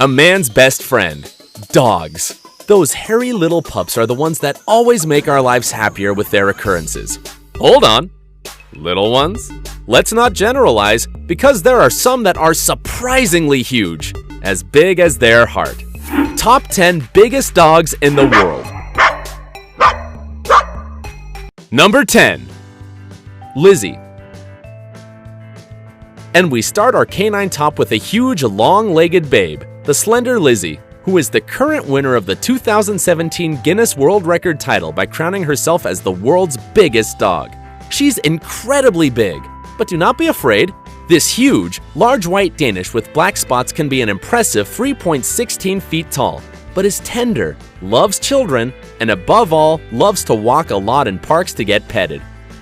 A man's best friend. Dogs. Those hairy little pups are the ones that always make our lives happier with their occurrences. Hold on. Little ones? Let's not generalize, because there are some that are surprisingly huge, as big as their heart. Top 10 biggest dogs in the world. Number 10. Lizzie. And we start our canine top with a huge, long-legged babe, the slender Lizzie, who is the current winner of the 2017 Guinness World Record title by crowning herself as the world's biggest dog. She's incredibly big, but do not be afraid. This huge, large white Danish with black spots can be an impressive 3.16 feet tall, but is tender, loves children, and above all, loves to walk a lot in parks to get petted.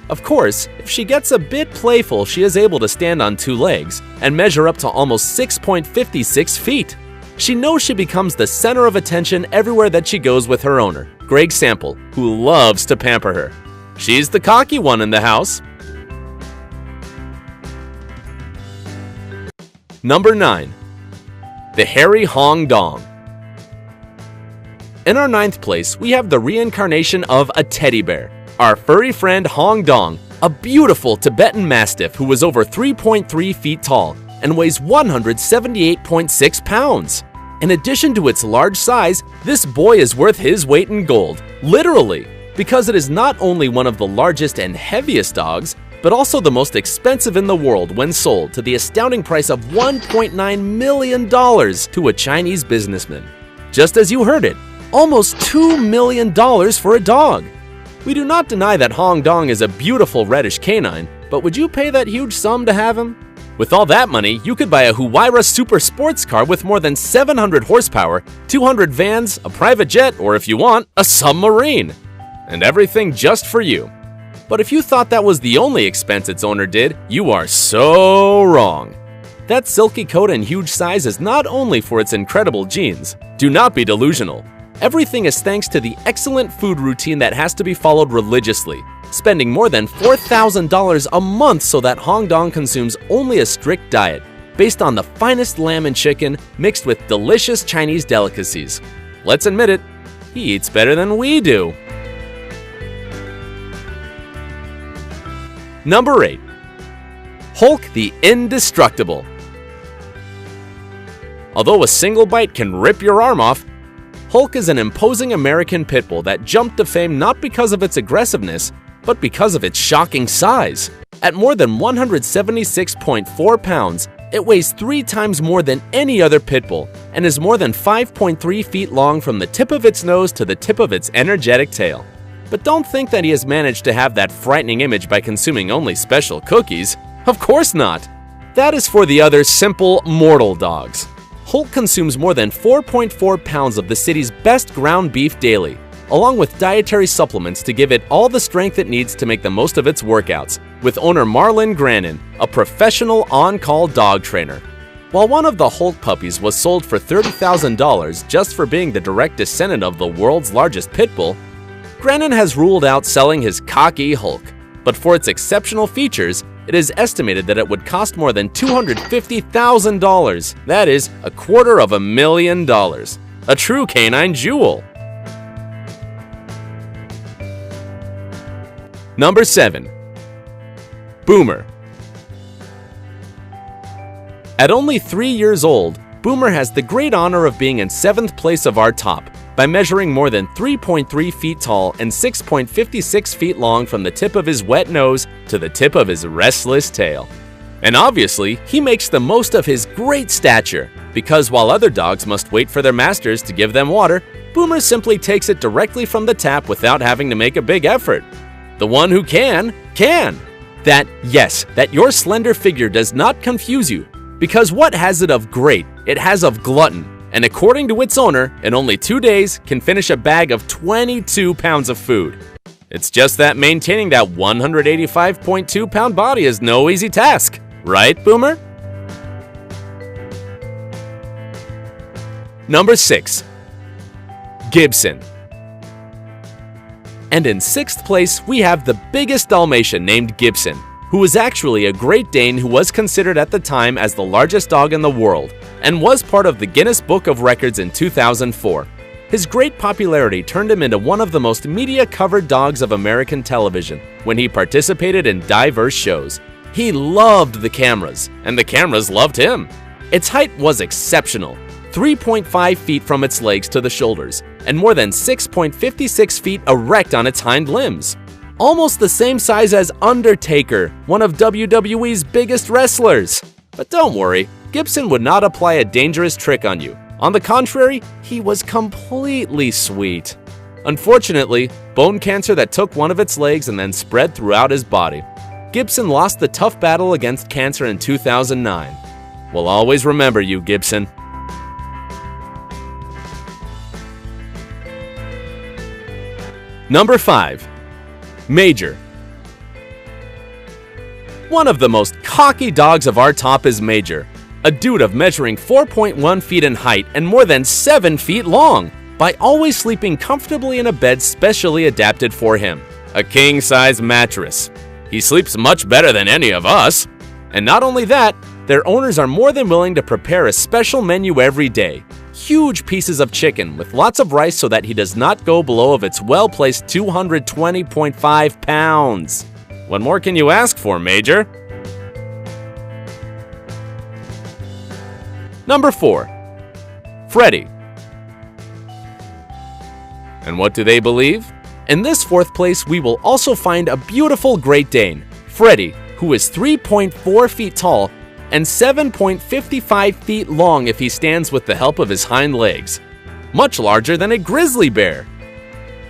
Of course, if she gets a bit playful, she is able to stand on 2 legs and measure up to almost 6.56 feet. She knows she becomes the center of attention everywhere that she goes with her owner, Greg Sample, who loves to pamper her. She's the cocky one in the house. Number 9. The hairy Hong Dong. In our 9th place, we have the reincarnation of a teddy bear, our furry friend Hong Dong, a beautiful Tibetan Mastiff who was over 3.3 feet tall and weighs 178.6 pounds. In addition to its large size, this boy is worth his weight in gold, literally, because it is not only one of the largest and heaviest dogs, but also the most expensive in the world when sold to the astounding price of $1.9 million to a Chinese businessman. Just as you heard it, almost $2 million for a dog. We do not deny that Hong Dong is a beautiful reddish canine, but would you pay that huge sum to have him? With all that money, you could buy a Huayra super sports car with more than 700 horsepower, 200 vans, a private jet, or if you want, a submarine. And everything just for you. But if you thought that was the only expense its owner did, you are so wrong. That silky coat and huge size is not only for its incredible genes. Do not be delusional. Everything is thanks to the excellent food routine that has to be followed religiously, spending more than $4,000 a month so that Hong Dong consumes only a strict diet, based on the finest lamb and chicken mixed with delicious Chinese delicacies. Let's admit it, he eats better than we do. Number 8. Hulk the Indestructible. Although a single bite can rip your arm off, Hulk is an imposing American pit bull that jumped to fame not because of its aggressiveness, but because of its shocking size. At more than 176.4 pounds, it weighs 3 times more than any other pit bull and is more than 5.3 feet long from the tip of its nose to the tip of its energetic tail. But don't think that he has managed to have that frightening image by consuming only special cookies. Of course not. That is for the other simple, mortal dogs. Hulk consumes more than 4.4 pounds of the city's best ground beef daily, along with dietary supplements to give it all the strength it needs to make the most of its workouts, with owner Marlon Grannon, a professional on-call dog trainer. While one of the Hulk puppies was sold for $30,000 just for being the direct descendant of the world's largest pit bull, Grannon has ruled out selling his cocky Hulk, but for its exceptional features, it is estimated that it would cost more than $250,000. That is, $250,000. A true canine jewel. Number 7. Boomer. At only 3 years old, Boomer has the great honor of being in 7th place of our top by measuring more than 3.3 feet tall and 6.56 feet long from the tip of his wet nose to the tip of his restless tail. And obviously, he makes the most of his great stature, because while other dogs must wait for their masters to give them water, Boomer simply takes it directly from the tap without having to make a big effort. The one who can. That your slender figure does not confuse you, because what has it of great? It has of glutton. And according to its owner, in only 2 days can finish a bag of 22 pounds of food. It's just that maintaining that 185.2-pound body is no easy task, right, Boomer? Number 6. Gibson. And in 6th place, we have the biggest Dalmatian named Gibson, who was actually a Great Dane who was considered at the time as the largest dog in the world and was part of the Guinness Book of Records in 2004. His great popularity turned him into one of the most media-covered dogs of American television when he participated in diverse shows. He loved the cameras, and the cameras loved him. Its height was exceptional, 3.5 feet from its legs to the shoulders, and more than 6.56 feet erect on its hind limbs. Almost the same size as Undertaker, one of WWE's biggest wrestlers. But don't worry, Gibson would not apply a dangerous trick on you. On the contrary, he was completely sweet. Unfortunately, bone cancer that took one of its legs and then spread throughout his body. Gibson lost the tough battle against cancer in 2009. We'll always remember you, Gibson. Number 5. Major. One of the most cocky dogs of our top is Major, a dude of measuring 4.1 feet in height and more than 7 feet long, by always sleeping comfortably in a bed specially adapted for him, a king-size mattress. He sleeps much better than any of us. And not only that, their owners are more than willing to prepare a special menu every day. Huge pieces of chicken with lots of rice so that he does not go below of its well-placed 220.5 pounds. What more can you ask for, Major? Number 4. Freddie. And what do they believe? In this 4th place, we will also find a beautiful Great Dane, Freddie, who is 3.4 feet tall and 7.55 feet long if he stands with the help of his hind legs, much larger than a grizzly bear.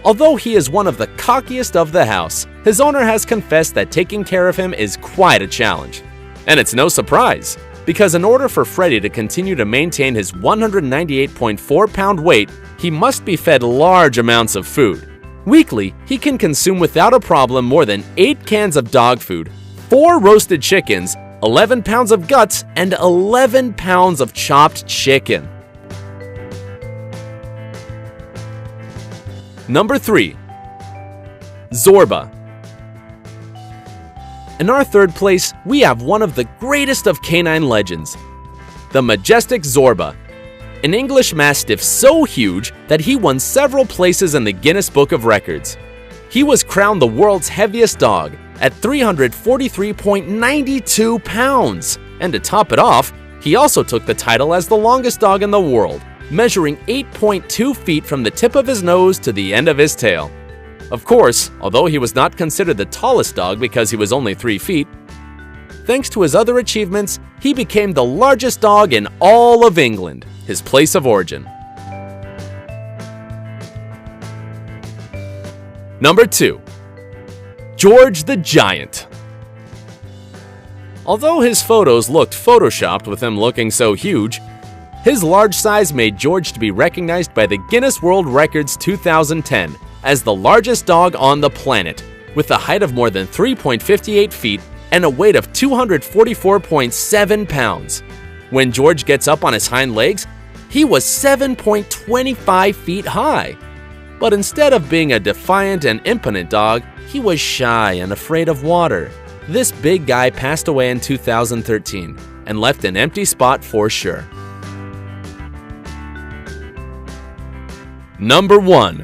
Although he is one of the cockiest of the house, his owner has confessed that taking care of him is quite a challenge. And it's no surprise, because in order for Freddie to continue to maintain his 198.4-pound weight, he must be fed large amounts of food. Weekly, he can consume without a problem more than 8 cans of dog food, 4 roasted chickens, 11 pounds of guts, and 11 pounds of chopped chicken. Number 3. Zorba. In our 3rd place, we have one of the greatest of canine legends, the majestic Zorba, an English Mastiff so huge that he won several places in the Guinness Book of Records. He was crowned the world's heaviest dog at 343.92 pounds, and to top it off, he also took the title as the longest dog in the world, measuring 8.2 feet from the tip of his nose to the end of his tail. Of course, although he was not considered the tallest dog because he was only 3 feet, thanks to his other achievements, he became the largest dog in all of England, his place of origin. Number 2. George the Giant. Although his photos looked photoshopped with him looking so huge, his large size made George to be recognized by the Guinness World Records 2010 as the largest dog on the planet, with a height of more than 3.58 feet and a weight of 244.7 pounds. When George gets up on his hind legs, he was 7.25 feet high. But instead of being a defiant and impotent dog, he was shy and afraid of water. This big guy passed away in 2013 and left an empty spot for sure. Number 1.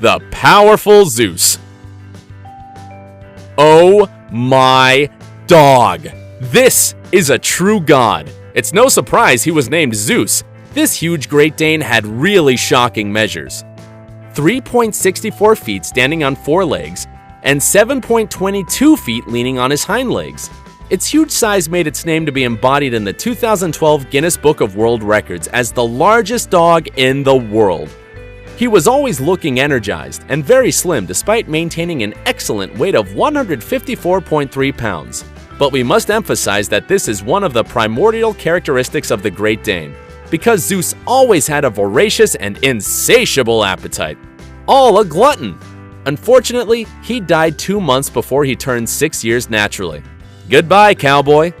The powerful Zeus. Oh my dog! This is a true god. It's no surprise he was named Zeus. This huge Great Dane had really shocking measures. 3.64 feet standing on 4 legs, and 7.22 feet leaning on his hind legs. Its huge size made its name to be embodied in the 2012 Guinness Book of World Records as the largest dog in the world. He was always looking energized and very slim despite maintaining an excellent weight of 154.3 pounds. But we must emphasize that this is one of the primordial characteristics of the Great Dane, because Zeus always had a voracious and insatiable appetite. All a glutton. Unfortunately, he died 2 months before he turned 6 years naturally. Goodbye, cowboy.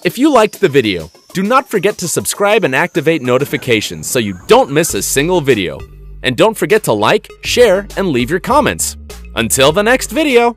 If you liked the video, do not forget to subscribe and activate notifications so you don't miss a single video. And don't forget to like, share, and leave your comments. Until the next video!